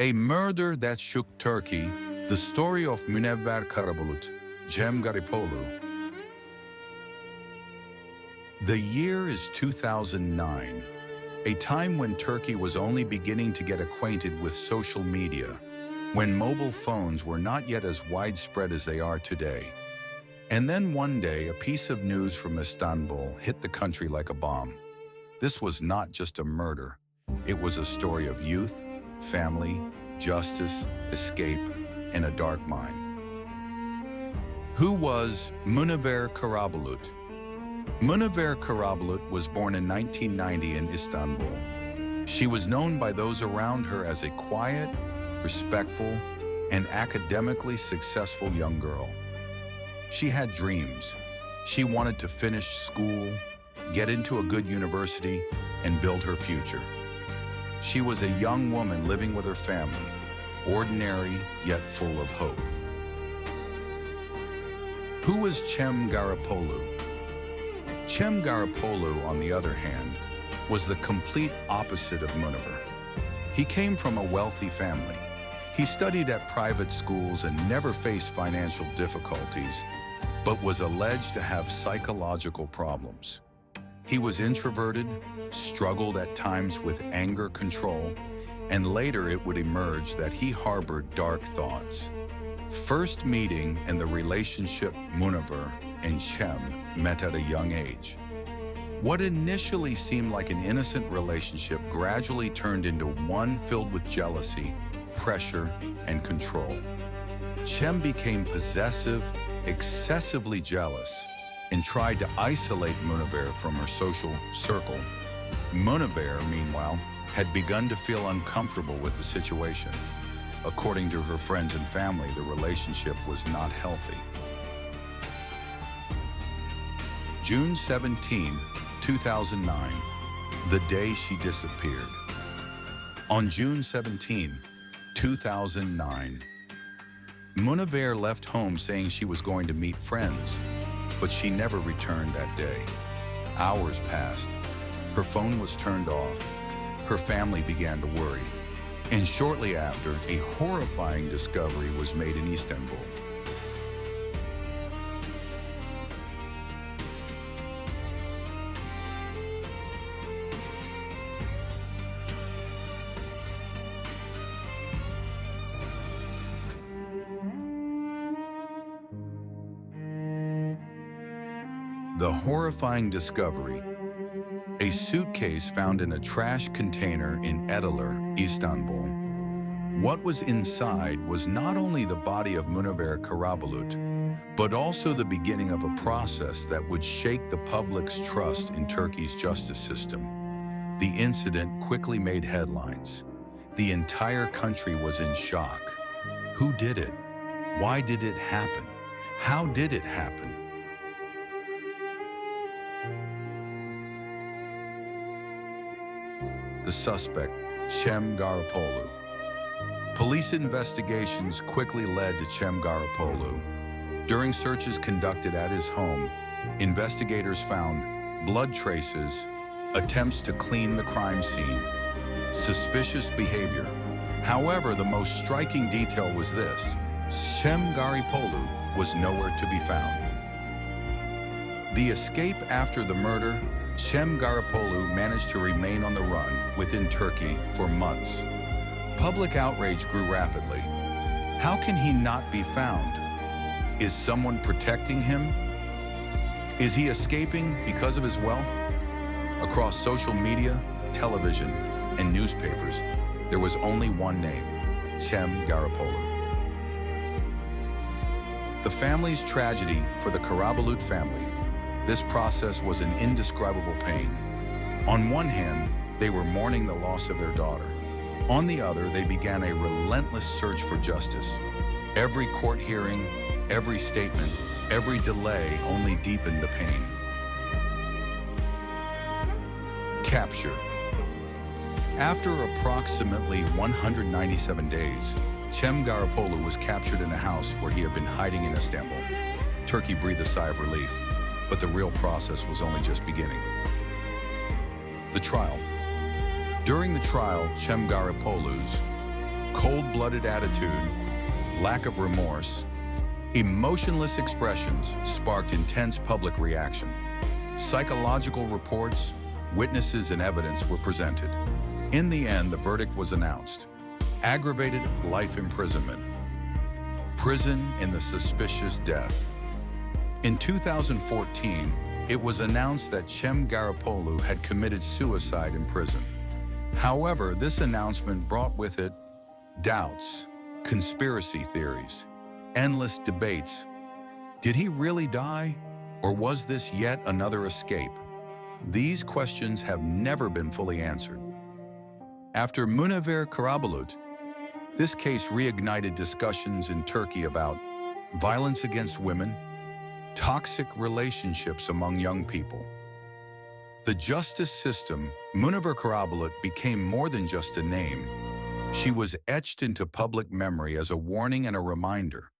A murder that shook Turkey, the story of Münevver Karabulut, Cem Garipolu. The year is 2009, a time when Turkey was only beginning to get acquainted with social media, when mobile phones were not yet as widespread as they are today. And then one day, a piece of news from Istanbul hit the country like a bomb. This was not just a murder. It was a story of youth, family, justice, escape, and a dark mind. Who was Münevver Karabulut? Münevver Karabulut was born in 1990 in Istanbul. She was known by those around her as a quiet, respectful, and academically successful young girl. She had dreams. She wanted to finish school, get into a good university, and build her future. She was a young woman living with her family, ordinary yet full of hope. Who was Cem Garipolu? Cem Garipolu, on the other hand, was the complete opposite of Münevver. He came from a wealthy family. He studied at private schools and never faced financial difficulties, but was alleged to have psychological problems. He was introverted, struggled at times with anger control, and later it would emerge that he harbored dark thoughts. First meeting and the relationship Münevver and Cem met at a young age. What initially seemed like an innocent relationship gradually turned into one filled with jealousy, pressure, and control. Cem became possessive, excessively jealous, and tried to isolate Münevver from her social circle. Münevver, meanwhile, had begun to feel uncomfortable with the situation. According to her friends and family, the relationship was not healthy. June 17, 2009, the day she disappeared. On June 17, 2009, Münevver left home saying she was going to meet friends, but she never returned that day. Hours passed. Her phone was turned off. Her family began to worry. And shortly after, a horrifying discovery was made in Istanbul. The horrifying discovery. A suitcase found in a trash container in Etiler, Istanbul. What was inside was not only the body of Münevver Karabulut, but also the beginning of a process that would shake the public's trust in Turkey's justice system. The incident quickly made headlines. The entire country was in shock. Who did it? Why did it happen? How did it happen? The suspect, Cem Garipolu. Police investigations quickly led to Cem Garipolu. During searches conducted at his home, investigators found blood traces, attempts to clean the crime scene, suspicious behavior. However, the most striking detail was this: Cem Garipolu was nowhere to be found. The escape after the murder, Cem Garipolu managed to remain on the run within Turkey for months. Public outrage grew rapidly. How can he not be found? Is someone protecting him? Is he escaping because of his wealth? Across social media, television, and newspapers, there was only one name: Cem Garipolu. The family's tragedy for the Karabulut family. This process was an indescribable pain. On one hand, they were mourning the loss of their daughter. On the other, they began a relentless search for justice. Every court hearing, every statement, every delay only deepened the pain. Capture. After approximately 197 days, Cem Garipolu was captured in a house where he had been hiding in Istanbul. Turkey breathed a sigh of relief, but the real process was only just beginning. The trial. During the trial, Cem Garipolu's Cold-blooded attitude, lack of remorse, emotionless expressions sparked intense public reaction. Psychological reports, witnesses, and evidence were presented. In the end, the verdict was announced. Aggravated life imprisonment. Prison in the suspicious death. In 2014, it was announced that Cem Karabulut had committed suicide in prison. However, this announcement brought with it doubts, conspiracy theories, endless debates. Did he really die, or was this yet another escape? These questions have never been fully answered. After Münevver Karabulut, this case reignited discussions in Turkey about violence against women, toxic relationships among young people. The justice system, Münevver Karabulut, became more than just a name. She was etched into public memory as a warning and a reminder.